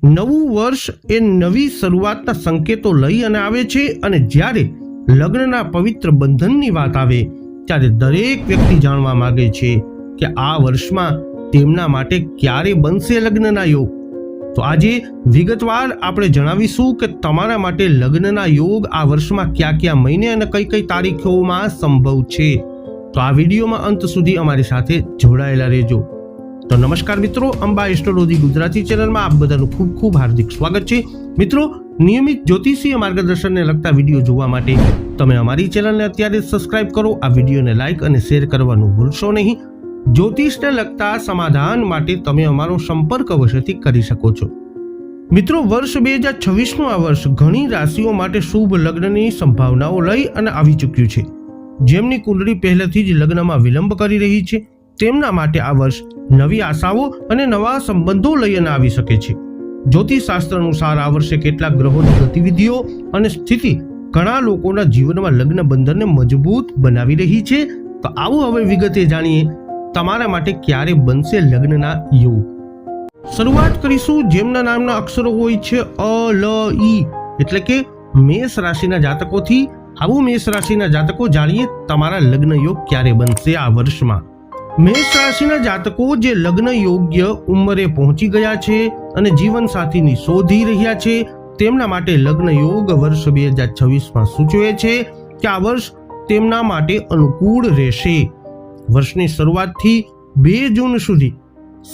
નવું વર્ષ એ નવી શરૂઆતના સંકેતો લઈ અને આવે છે અને જ્યારે લગ્નના પવિત્ર બંધનની વાત આવે ત્યારે દરેક વ્યક્તિ જાણવા માંગે છે કે આ વર્ષમાં તેમના માટે ક્યારે બનશે લગ્નના યોગ. તો આજે વિગતવાર આપણે જણાવીશું કે તમારા માટે લગ્નના યોગ આ વર્ષમાં કયા કયા મહિને અને કઈ કઈ તારીખોમાં સંભવ છે. તો આ વિડીયોમાં અંત સુધી અમારી સાથે જોડાયેલા રહેજો. તો નમસ્કાર મિત્રો, અંબા એસ્ટ્રોલોજી ગુજરાતી ચેનલમાં આપ બધાનું ખૂબ ખૂબ હાર્દિક સ્વાગત છે. મિત્રો, નિયમિત જ્યોતિષીય માર્ગદર્શનને લગતા વિડીયો જોવા માટે તમે અમારી ચેનલને અત્યારે સબસ્ક્રાઇબ કરો. આ વિડીયોને લાઇક અને શેર કરવાનું ભૂલશો નહીં. જ્યોતિષને લગતા સમાધાન માટે તમે અમારો સંપર્ક અવશ્યથી કરી શકો છો. મિત્રો, વર્ષ 2026નું આ વર્ષ ઘણી રાશિઓ માટે શુભ લગ્નની સંભાવનાઓ લઈ અને આવી ચૂક્યું છે. જેમની કુંડળી પહેલેથી જ લગ્નમાં વિલંબ કરી રહી છે તેમના માટે આ વર્ષ નવી આશાઓ અને નવા સંબંધો લઈને આવી શકે છે. જ્યોતિષશાસ્ત્ર અનુસાર આ વર્ષે કેટલાક ગ્રહોની ગતિવિધિઓ અને સ્થિતિ ઘણા લોકોના જીવનમાં લગ્ન બંધનને મજબૂત બનાવી રહી છે. તો આવું હવે વિગતે જાણીએ તમારા માટે ક્યારે બનશે લગ્નના યોગ. શરૂઆત કરીશું જેમના નામના અક્ષરો હોય છે અ, લ, ઈ એટલે કે મેષ રાશિના જાતકોથી. આવું મેષ રાશિના જાતકો જાણીએ તમારા લગ્ન યોગ ક્યારે બનશે આ વર્ષમાં. મેષ રાશિના જાતકો જે લગ્ન યોગ્ય ઉંમરે પહોંચી ગયા છે અને જીવન સાથીની શોધી રહ્યા છે તેમના માટે લગ્ન યોગ વર્ષ 2026માં સૂચવે છે કે આ વર્ષ તેમના માટે અનુકૂળ રહેશે. વર્ષની શરૂઆતથી 2 જૂન સુધી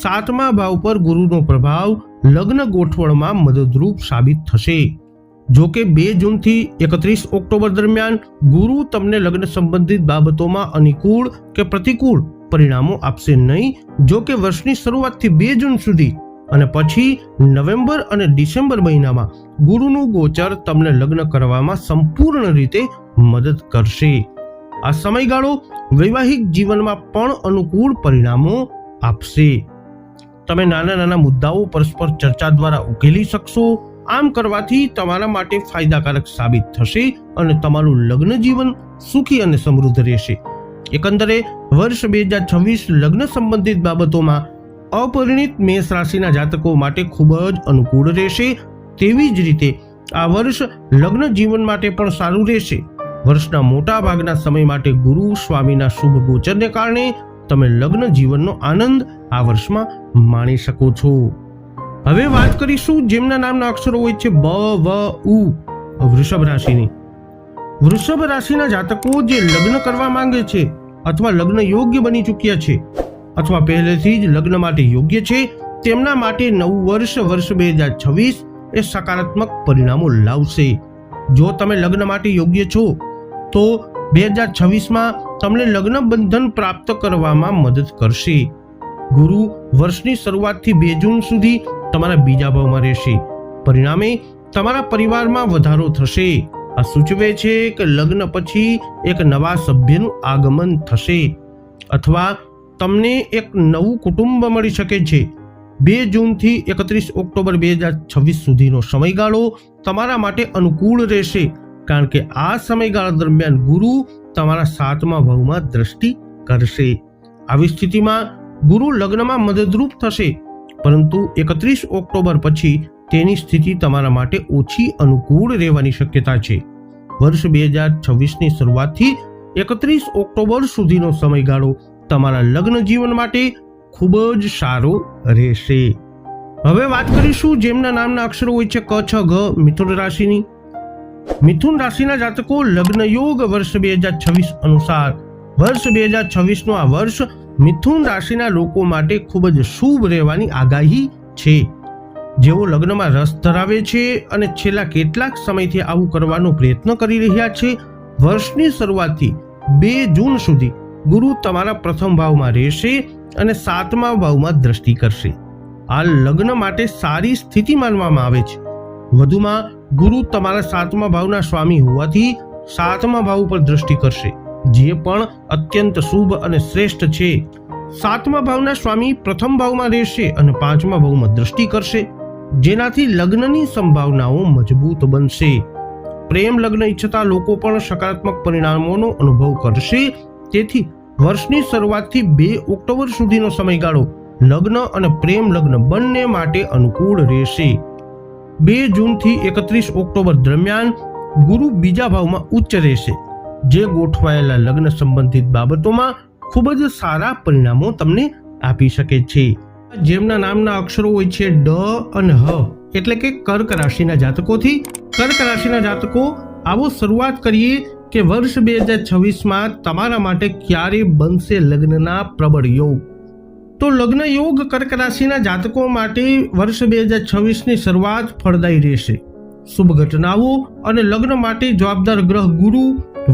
7મા ભાવ પર ગુરુનો પ્રભાવ લગ્ન ગોઠવણમાં મદદરૂપ સાબિત થશે. જો કે 2 જૂનથી 31 ઓક્ટોબર દરમિયાન ગુરુ તમને લગ્ન સંબંધિત બાબતોમાં અનુકૂળ કે પ્રતિકૂળ પરિણામો આપશે નહીં. જો કે વર્ષની શરૂઆતથી 2 જૂન સુધી અને પછી નવેમ્બર અને ડિસેમ્બર મહિનામાં ગુરુનું ગોચર તમને લગ્ન કરવામાં સંપૂર્ણ રીતે મદદ કરશે. આ સમયગાળો વૈવાહિક જીવનમાં પણ અનુકૂળ પરિણામો આપશે. તમે નાના નાના મુદ્દાઓ પરસ્પર ચર્ચા દ્વારા ઉકેલી શકશો. આમ કરવાથી તમારા માટે ફાયદાકારક સાબિત થશે અને તમારું લગ્ન જીવન સુખી અને સમૃદ્ધ રહેશે. એકંદરે વર્ષ 2026 લગ્ન સંબંધિત બાબતોમાં અપરિણિત મેષ રાશિના જાતકો માટે ખૂબ જ અનુકૂળ રહેશે. તેવી જ રીતે આ વર્ષ લગ્ન જીવન માટે પણ સારું રહેશે. વર્ષના મોટા ભાગના સમય માટે ગુરુ સ્વામીના શુભ ગોચરને કારણે તમે લગ્ન જીવનનો આનંદ આ વર્ષમાં માણી શકો છો. હવે વાત કરીશું જેમના નામના અક્ષરો હોય છે બ, વ, ઉ વૃષભ રાશિની. વૃષભ રાશિના જાતકો જે લગ્ન કરવા માંગે છે અથવા લગ્ન યોગ્ય બની ચૂક્યા છે અથવા પહેલેથી જ લગ્ન માટે યોગ્ય છે તેમના માટે નવું વર્ષ 2026 એ સકારાત્મક પરિણામો લાવશે. જો તમે લગ્ન માટે યોગ્ય છો તો 2026માં તમને લગ્ન બંધન પ્રાપ્ત કરવામાં મદદ કરશે. ગુરુ વર્ષની શરૂઆતથી 2 જૂન સુધી તમારા બીજા ભાવમાં રહેશે. પરિણામે તમારા પરિવારમાં વધારો થશે. આ સૂચવે છે કે લગ્ન પછી એક નવા સભ્યનું આગમન થશે અથવા તમને એક નવું કુટુંબ મળી શકે છે. 2 જૂનથી 31 ઓક્ટોબર 2026 સુધીનો સમયગાળો તમારા માટે અનુકૂળ રહેશે કારણ કે આ સમયગાળા દરમિયાન ગુરુ તમારા 7મા ભાવમાં દ્રષ્ટિ કરશે. આવી સ્થિતિમાં ગુરુ લગ્નમાં મદદરૂપ થશે પરંતુ 31 ઓક્ટોબર પછી તેની સ્થિતિ તમારા માટે ઓછી અનુકૂળ રહેવાની શક્યતા છે. વર્ષ 2026ની શરૂઆતથી 31 ઓક્ટોબર સુધીનો સમયગાળો તમારા લગ્ન જીવન માટે ખૂબ જ સારો રહેશે. હવે વાત કરીશું જેમના નામના અક્ષરો હોય છે ક, છ, ગ મિથુન રાશિની. મિથુન રાશિના જાતકો લગ્ન યોગ વર્ષ 2026 અનુસાર વર્ષ 2026નું આ વર્ષ મિથુન રાશિના લોકો માટે ખૂબ જ શુભ રહેવાની આગાહી છે. જેઓ લગ્નમાં રસ ધરાવે છે અને છેલ્લા કેટલાક સમયથી આવું કરવાનો પ્રયત્ન કરી રહ્યા છે વર્ષની શરૂઆતથી 2 જૂન સુધી ગુરુ તમારા પ્રથમ ભાવમાં રહેશે અને 7મા ભાવમાં દ્રષ્ટિ કરશે. આ લગ્ન માટે સારી સ્થિતિ માનવામાં આવે છે. વધુમાં ગુરુ તમારા 7મા ભાવના સ્વામી હોવાથી 7મા ભાવ પર દ્રષ્ટિ કરશે જે પણ અત્યંત શુભ અને શ્રેષ્ઠ છે. 7મા ભાવના સ્વામી પ્રથમ ભાવમાં રહેશે અને 5મા ભાવમાં દ્રષ્ટિ કરશે જેનાથી લગ્નની સંભાવનાઓ મજબૂત બનશે. પ્રેમ લગ્ન ઈચ્છતા લોકો પણ સકારાત્મક પરિણામોનો અનુભવ કરશે. તેથી વર્ષની શરૂઆતથી 2 ઓક્ટોબર સુધીનો સમયગાળો લગ્ન અને પ્રેમ લગ્ન બંને માટે અનુકૂળ રહેશે. 2 જૂનથી 31 ઓક્ટોબર દરમિયાન ગુરુ બીજા ભાવમાં ઉચ્ચ રહેશે, જે ગોઠવાયેલા લગ્ન સંબંધિત બાબતોમાં ખૂબ જ સારા પરિણામો તમને આપી શકે છે. જેમના નામના અક્ષરો હોય છે ડ અને હ, એટલે કે કર્ક રાશિના જાતકોથી. કર્ક રાશિના જાતકો, આવો શરૂઆત કરીએ કે વર્ષ 2026માં તમારા માટે ક્યારે બનશે લગ્નના પ્રબળ યોગ. તો લગ્ન યોગ કર્ક રાશિના જાતકો માટે વર્ષ 2026ની શરૂઆત ફળદાયી રહેશે. શુભ ઘટનાઓ અને લગ્ન માટે જવાબદાર ગ્રહ ગુરુ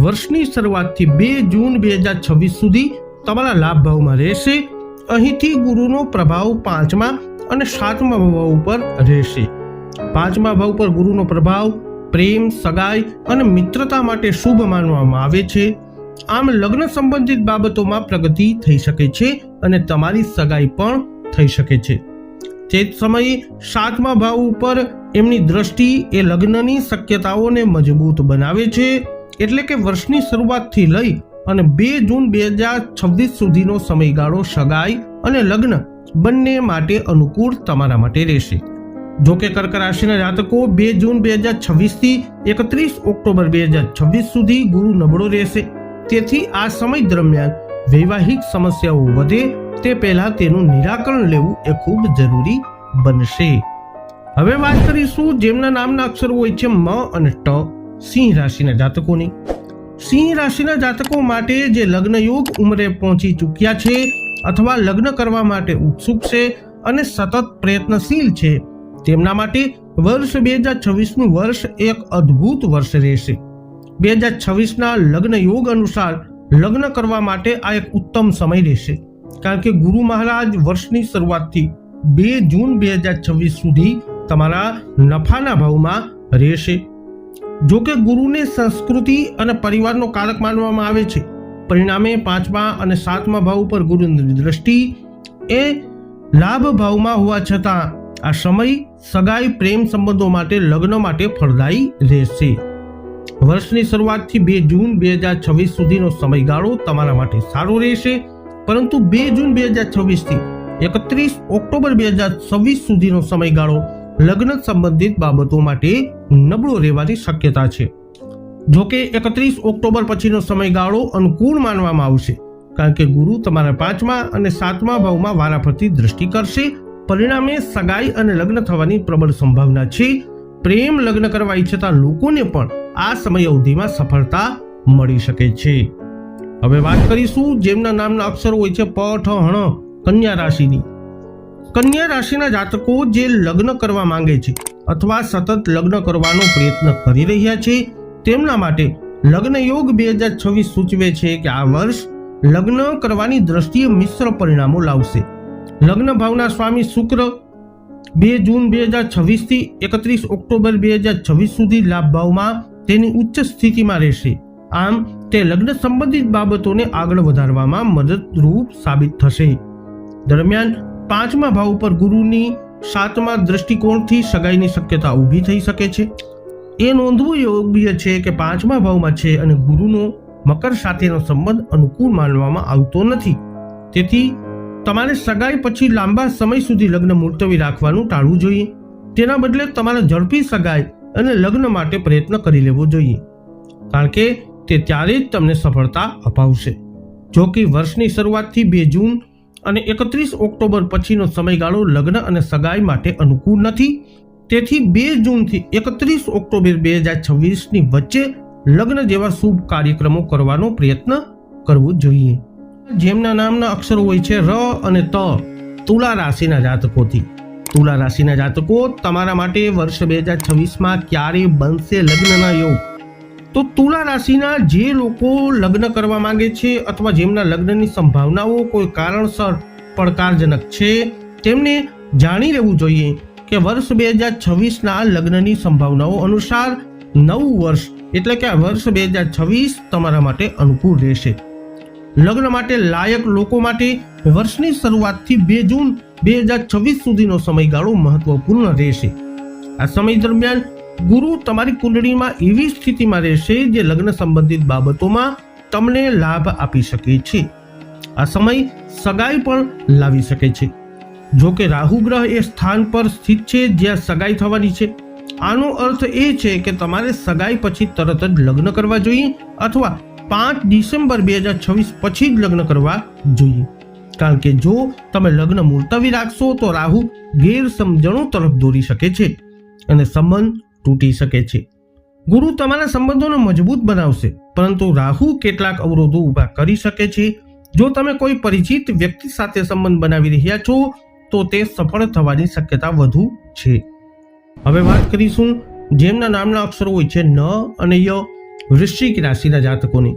વર્ષની શરૂઆતથી 2 જૂન 2026 સુધી તમારા લાભ ભાવમાં રહેશે. અહીંથી ગુરુનો પ્રભાવ 5મા અને 7મા ભાવ ઉપર રહેશે. 5મા ભાવ પર ગુરુનો પ્રભાવ પ્રેમ, સગાઈ અને મિત્રતા માટે શુભ માનવામાં આવે છે. આમ લગ્ન સંબંધિત બાબતોમાં પ્રગતિ થઈ શકે છે અને તમારી સગાઈ પણ થઈ શકે છે. તે જ સમયે 7મા ભાવ ઉપર એમની દ્રષ્ટિ એ લગ્નની શક્યતાઓને મજબૂત બનાવે છે. એટલે કે વર્ષની શરૂઆતથી લઈ અને 2 જૂન 2026 સુધીનો સમયગાળો સગાઈ અને લગ્ન બંને માટે અનુકૂળ તમારા માટે રહેશે. જો કે કર્ક રાશિના જાતકો 2 જૂન 2026 થી 31 ઓક્ટોબર 2026 સુધી ગુરુ નબળો રહેશે. તેથી આ સમય દરમિયાન વૈવાહિક સમસ્યાઓ વધે તે પહેલા તેનું નિરાકરણ લેવું એ ખૂબ જરૂરી બનશે. હવે વાત કરીશું જેમના નામના અક્ષરો હોય છે મ અને ટ, સિંહ રાશિના જાતકોની. સિંહ રાશિના જાતકો માટે જે લગ્ન યોગ ઉંમરે પહોંચી ચૂક્યા છે અથવા લગ્ન કરવા માટે ઉત્સુક છે અને સતત પ્રયત્નશીલ છે, તેમના માટે વર્ષ 2026નું વર્ષ એક અદ્ભુત વર્ષ રહેશે. 2026ના લગ્ન યોગ અનુસાર લગ્ન કરવા માટે આ એક ઉત્તમ સમય રહેશે, કારણ કે ગુરુ મહારાજ વર્ષની શરૂઆતથી 2 જૂન 2026 સુધી તમારા નફાના ભાવમાં રહેશે. જો કે ગુરુને સંસ્કૃતિ અને પરિવારનો કારક માનવામાં આવે છે. પરિણામે 5મા અને 7મા ભાવ પર ગુરુની દ્રષ્ટિ એ લાભ ભાવમાં હોવા છતાં આ સમય સગાઈ, પ્રેમ સંબંધો માટે, લગ્ન માટે ફળદાયી રહેશે. વર્ષની શરૂઆતથી 2 જૂન 2026 સુધીનો સમયગાળો તમારા માટે સારો રહેશે, પરંતુ 2 જૂન 2026 થી 31 ઓક્ટોબર 2026 સુધીનો સમયગાળો લગ્ન સંબંધિત બાબતો માટે નબળો રહેવાની શક્યતા છે. જો કે 31 ઓક્ટોબર પછીનો સમયગાળો અનુકૂળ માનવામાં આવશે, કારણ કે ગુરુ તમારા 5મા અને 7મા ભાવમાં વારાફરતી દ્રષ્ટિ કરશે. પરિણામે સગાઈ અને લગ્ન થવાની પ્રબળ સંભાવના છે. પ્રેમ, લગ્ન કરવા ઈચ્છતા લોકોને પણ આ સમય અવધિમાં સફળતા મળી શકે છે. હવે વાત કરીશું જેમના નામના અક્ષરો હોય છે પ, ઠ, હણ, કન્યા રાશિની. કન્યા રાશિના જાતકો જે લગ્ન કરવા માંગે છે અથવા સતત લગ્ન કરવાનો પ્રયત્ન કરી રહ્યા છે, તેમના માટે લગ્ન યોગ 2026 સૂચવે છે કે આ વર્ષ લગ્ન કરવાની દ્રષ્ટિએ મિશ્ર પરિણામો લાવશે. લગ્ન ભાવના સ્વામી શુક્ર 2 જૂન 2026 થી 31 ઓક્ટોબર 2026 સુધી લાભ ભાવમાં તેની ઉચ્ચ સ્થિતિમાં રહેશે. આમ તે લગ્ન સંબંધિત બાબતોને આગળ વધારવામાં મદદરૂપ સાબિત થશે. દરમિયાન 5મા ભાવ પર ગુરુની 7મા દ્રષ્ટિકોણથી સગાઈની શક્યતા ઊભી થઈ શકે છે. એ નોંધવું યોગ્ય છે કે 5મા ભાવમાં છે અને ગુરુનો મકર સાથેનો સંબંધ અનુકૂળ માનવામાં આવતો નથી. તેથી તમારે સગાઈ પછી લાંબા સમય સુધી લગ્ન મુલતવી રાખવાનું ટાળવું જોઈએ. તેના બદલે તમારે ઝડપી સગાઈ અને લગ્ન માટે પ્રયત્ન કરી લેવો જોઈએ, કારણ કે તે ત્યારે જ તમને સફળતા અપાવશે. જો કે વર્ષની શરૂઆતથી 2 જૂન અને 31 ઓક્ટોબર પછીનો સમયગાળો લગ્ન અને સગાઈ માટે અનુકૂળ નથી. તેથી 2 જૂનથી 31 ઓક્ટોબર 2026ની વચ્ચે લગ્ન જેવા શુભ કાર્યક્રમો કરવાનો પ્રયત્ન કરવો જોઈએ. જેમના નામના અક્ષરો હોય છે ર અને ત, તુલા રાશિના જાતકોથી. તુલા રાશિના જાતકો, તમારા માટે વર્ષ 2026માં ક્યારે બનશે લગ્નના યોગ? તો તુલા રાશિના જે લોકો લગ્ન કરવા માંગે છે અથવા જેમના લગ્નની સંભાવનાઓ કોઈ કારણસર પડકારજનક છે, તેમને જાણી લેવું જોઈએ કે વર્ષ 2026ના લગ્નની સંભાવનાઓ અનુસાર નવું વર્ષ એટલે કે વર્ષ 2026 તમારા માટે અનુકૂળ રહેશે. લગ્ન માટે લાયક લોકો માટે વર્ષની શરૂઆતથી 2 જૂન 2026 સુધીનો સમયગાળો મહત્વપૂર્ણ રહેશે. આ સમય દરમિયાન ગુરુ તમારી કુંડળીમાં એવી સ્થિતિમાં રહેશે જે લગ્ન સંબંધિત બાબતોમાં તમને લાભ આપી શકે છે. આ સમય સગાઈ પણ લાવી શકે છે. જો કે રાહુ ગ્રહ એ સ્થાન પર સ્થિત છે જ્યાં સગાઈ થવાની છે, આનો અર્થ એ છે કે તમારે સગાઈ પછી તરત જ લગ્ન કરવા જોઈએ અથવા 5 ડિસેમ્બર 2026 પછી જ લગ્ન કરવા જોઈએ, કારણ કે જો તમે લગ્ન મુલતવી રાખશો તો રાહુ ગેરસમજણો તરફ દોરી શકે છે અને સંબંધ તૂટી શકે છે. ગુરુ તમારા સંબંધોને મજબૂત બનાવશે, પરંતુ રાહુ કેટલાક અવરોધો ઊભા કરી શકે છે. જો તમે કોઈ પરિચિત વ્યક્તિ સાથે સંબંધ બનાવી રહ્યા છો તો તે સફળ થવાની શક્યતા વધુ છે. હવે વાત કરીશું જેમના નામના અક્ષરો હોય છે ન અને ય, વૃશ્ચિક રાશિના જાતકોની.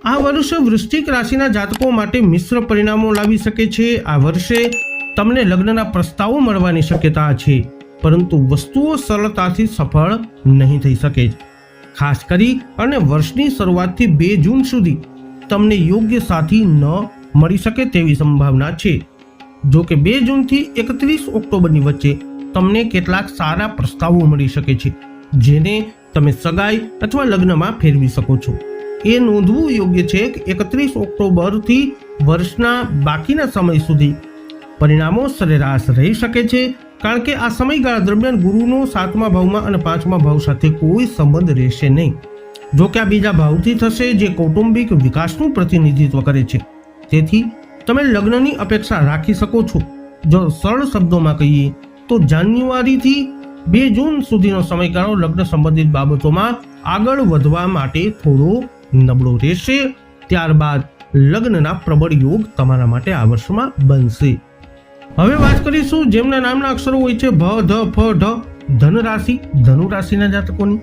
આ વર્ષે વૃશ્ચિક રાશિના જાતકો માટે મિશ્ર પરિણામો લાવી શકે છે. આ વર્ષે તમને લગ્નના પ્રસ્તાવો મળવાની શક્યતા છે, પરંતુ વસ્તુઓ સરળતાથી સફળ નહીં થઈ શકે. ખાસ કરી અને વર્ષની શરૂઆતથી 2 જૂન સુધી તમને યોગ્ય સાથી ન મળી શકે તેવી સંભાવના છે. જો કે 2 જૂનથી 31 ઓક્ટોબરની વચ્ચે તમને કેટલાક સારા પ્રસ્તાવો મળી શકે છે, જેને તમે સગાઈ અથવા લગ્નમાં ફેરવી શકો છો. એ નોંધવું યોગ્ય છે કે 31 ઓક્ટોબરથી વર્ષના બાકીના સમય સુધી પરિણામો સરેરાશ રહી શકે છે, કારણ કે આ સમયગાળા દરમિયાન ગુરુનો 7મા ભાવમાં અને 5મા ભાવ સાથે કોઈ સંબંધ રહેશે નહીં. જો કે આ બીજા ભાવથી થશે, જે કૌટુંબિક વિકાસનું પ્રતિનિધિત્વ કરે છે. તેથી તમે લગ્નની અપેક્ષા રાખી શકો છો. જો સરળ શબ્દોમાં કહીએ તો જાન્યુઆરીથી 2 જૂન સુધીનો સમયગાળો લગ્ન સંબંધિત બાબતોમાં આગળ વધવા માટે થોડો નબળો રહેશે. ત્યારબાદ લગ્નના પ્રબળ યોગ તમારા માટે આ વર્ષમાં બનશે. હવે વાત કરીશું જેમના નામના અક્ષરો હોય છે ભ, ધ, ફ, ઢ, ધન રાશિ, ધનુ રાશિના જાતકોની.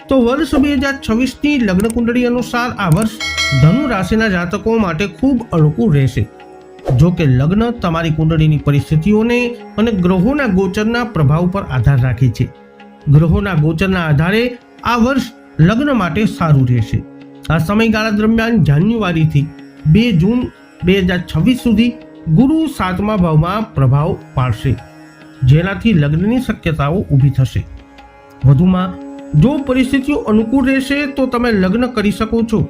તો વર્ષ 2026ની લગ્ન કુંડળી અનુસાર આ વર્ષ ધનુ રાશિના જાતકો માટે ખૂબ અનુકૂળ રહેશે. જો કે લગ્ન તમારી કુંડળીની પરિસ્થિતિઓને અને ગ્રહોના ગોચરના પ્રભાવ પર આધાર રાખે છે. ગ્રહોના ગોચરના આધારે આ વર્ષ લગ્ન માટે સારું રહેશે. આ સમયગાળા દરમિયાન જાન્યુઆરીથી 2 જૂન 2026 સુધી ગુરુ 7મા ભાવમાં પ્રભાવ પાડશે, જેનાથી લગ્નની શક્યતાઓ ઊભી થશે. વધુમાં જો પરિસ્થિતિઓ અનુકૂળ રહેશે તો તમે લગ્ન કરી શકો છો.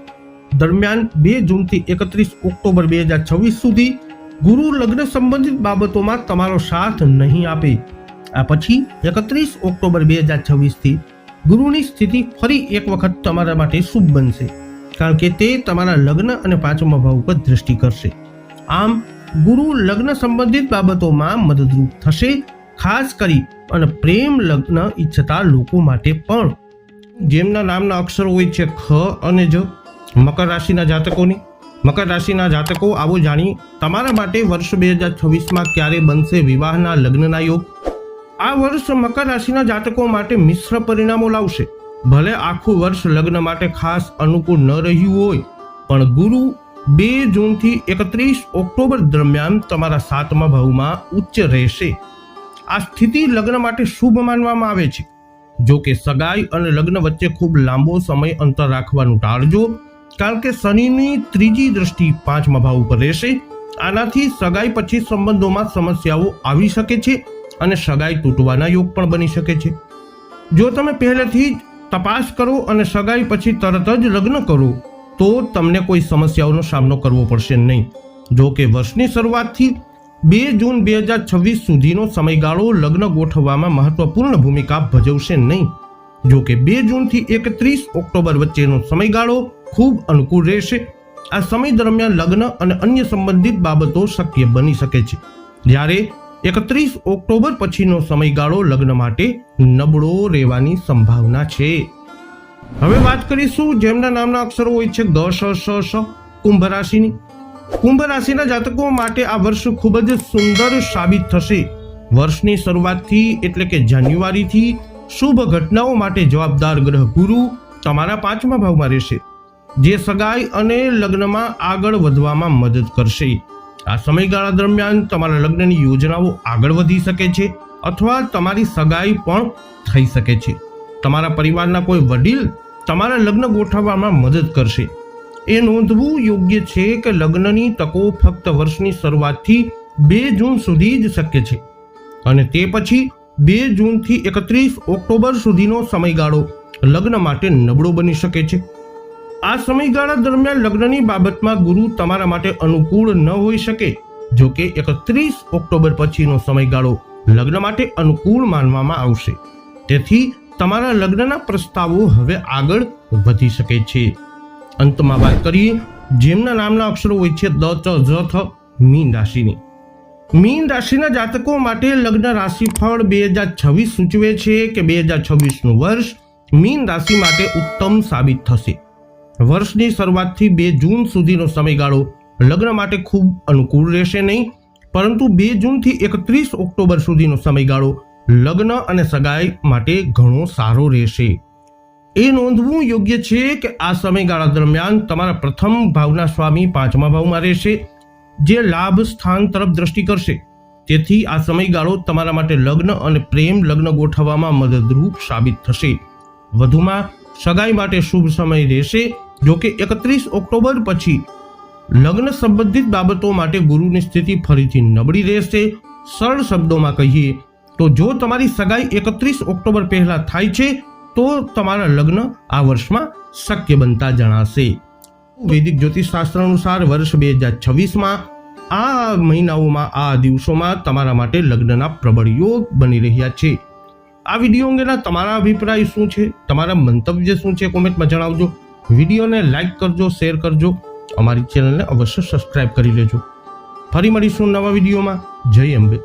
દરમિયાન 2 જૂનથી 31 ઓક્ટોબર 2026 સુધી ગુરુ લગ્ન સંબંધિત બાબતોમાં તમારો સાથ નહીં આપે. આ પછી 31 ઓક્ટોબર 2026 થી ગુરુની સ્થિતિ ફરી એક વખત તમારા માટે શુભ બનશે, કારણ કે તે તમારા લગ્ન અને 5મા ભાવ પર દ્રષ્ટિ કરશે. આમ ગુરુ લગ્ન સંબંધિત બાબતોમાં મદદરૂપ થશે, ખાસ કરી અને પ્રેમ લગ્ન ઈચ્છતા લોકો માટે પણ. જેમના નામના અક્ષરો હોય છે ખ અને જ, મકર રાશિના જાતકોની. મકર રાશિના જાતકો, આવો જાણીએ તમારા માટે વર્ષ 2026માં ક્યારે બનશે વિવાહના લગ્નના યોગ. આ વર્ષ મકર રાશિના જાતકો માટે મિશ્ર પરિણામો લાવશે. ભલે આખું વર્ષ લગ્ન માટે ખાસ અનુકૂળ ન રહ્યું હોય, પણ ગુરુ 2 જૂનથી 31 ઓક્ટોબર દરમિયાન તમારા 7મા ભાવમાં ઉચ્ચ રહેશે. આ સ્થિતિ લગ્ન માટે શુભ માનવામાં આવે છે. જો કે સગાઈ અને લગ્ન વચ્ચે ખૂબ લાંબો સમય અંતર રાખવાનું ટાળજો, કારણ કે શનિની 3જી દ્રષ્ટિ 5મા ભાવ ઉપર રહેશે. આનાથી સગાઈ પછી સંબંધોમાં સમસ્યાઓ આવી શકે છે અને સગાઈ તૂટવાના યોગ પણ બની શકે છે. જો તમે પહેલેથી જ તપાસ કરો અને સગાઈ પછી તરત જ લગ્ન કરો તો તમને કોઈ સમસ્યાઓનો સામનો કરવો પડશે નહીં. જો કે વર્ષની શરૂઆતથી 2 જૂન 2026 સુધીનો સમયગાળો લગ્ન ગોઠવવામાં મહત્વપૂર્ણ ભૂમિકા ભજવશે નહીં. જો કે 2 જૂનથી 31 ઓક્ટોબર વચ્ચેનો સમયગાળો ખૂબ અનુકૂળ રહેશે. આ સમય દરમિયાન લગ્ન અને અન્ય સંબંધિત બાબતો શક્ય બની શકે છે, જ્યારે 31 ઓક્ટોબર પછીનો સમયગાળો લગ્ન માટે નબળો રહેવાની સંભાવના છે. હવે વાત કરીશું જેમના નામના અક્ષરો હોય છે ગ, શ, શ, શ, કુંભ રાશિની. કુંભ રાશિના જાતકો માટે આ વર્ષ ખૂબ જ સુંદર સાબિત થશે. વર્ષની શરૂઆતથી એટલે કે જાન્યુઆરીથી શુભ ઘટનાઓ માટે જવાબદાર ગ્રહ ગુરુ તમારા 5મા ભાવમાં રહેશે, જે સગાઈ અને લગ્નમાં આગળ વધવામાં મદદ કરશે. આ સમયગાળા દરમિયાન તમારા લગ્નની યોજનાઓ આગળ વધી શકે છે અથવા તમારી સગાઈ પણ થઈ શકે છે. તમારા પરિવારના કોઈ વડીલ તમારા લગ્ન ગોઠવવામાં મદદ કરશે. એ નોંધવું યોગ્ય છે કે લગ્નની તકો ફક્ત વર્ષની શરૂઆતથી 2 જૂન સુધી જ શક્ય છે અને તે પછી 2 જૂનથી 31 ઓક્ટોબર સુધીનો સમયગાળો લગ્ન માટે નબળો બની શકે છે. આ સમયગાળા દરમિયાન લગ્નની બાબતમાં ગુરુ તમારા માટે અનુકૂળ ન હોઈ શકે. જો કે 31 ઓક્ટોબર પછીનો સમયગાળો લગ્ન માટે અનુકૂળ માનવામાં આવશે. તેથી તમારા લગ્નના પ્રસ્તાવો હવે આગળ વધી શકે છે. અંતમાં વાત કરીએ જેમના નામના અક્ષરો હોય છે દ, ચ, જ, થ, મીન રાશિની. મીન રાશિના જાતકો માટે લગ્ન રાશિફળ 2026 સૂચવે છે કે 2026નું વર્ષ મીન રાશિ માટે ઉત્તમ સાબિત થશે. વર્ષની શરૂઆતથી 2 જૂન સુધીનો સમયગાળો લગ્ન માટે ખૂબ અનુકૂળ રહેશે નહીં, પરંતુ 2 જૂનથી 31 ઓક્ટોબર સુધીનો સમયગાળો લગ્ન અને સગાઈ માટે ઘણો સારો રહેશે. એ નોંધવું યોગ્ય છે કે આ સમયગાળા દરમિયાન તમારા પ્રથમ ભાવના સ્વામી 5મા ભાવમાં રહેશે, જે લાભ સ્થાન તરફ દ્રષ્ટિ કરશે. તેથી આ સમયગાળો તમારા માટે લગ્ન અને પ્રેમ લગ્ન ગોઠવવામાં મદદરૂપ સાબિત થશે. વધુમાં સગાઈ માટે શુભ સમય રહેશે. જો કે 31 ઓક્ટોબર પછી લગ્ન સંબંધિત બાબતો માટે ગુરુની સ્થિતિ ફરીથી નબળી રહેશે. સરળ શબ્દોમાં કહીએ તો જો તમારી સગાઈ 31 ઓક્ટોબર પહેલા થાય છે તો તમારા લગ્ન આ વર્ષમાં શક્ય બનતા જણાશે. વૈદિક જ્યોતિષ શાસ્ત્ર અનુસાર વર્ષ 2026માં આ મહિનાઓમાં આ દિવસોમાં તમારા માટે લગ્નના પ્રબળ યોગ બની રહ્યા છે. આ વિડીયો અંગેના તમારા અભિપ્રાય શું છે, તમારા મંતવ્ય શું છે, કોમેન્ટમાં જણાવજો. વિડીયોને લાઈક કરજો, શેર કરજો, અમારી ચેનલને અવશ્ય સબસ્ક્રાઇબ કરી લેજો. ફરી મળીશું નવા વિડીયોમાં. જય અંબે.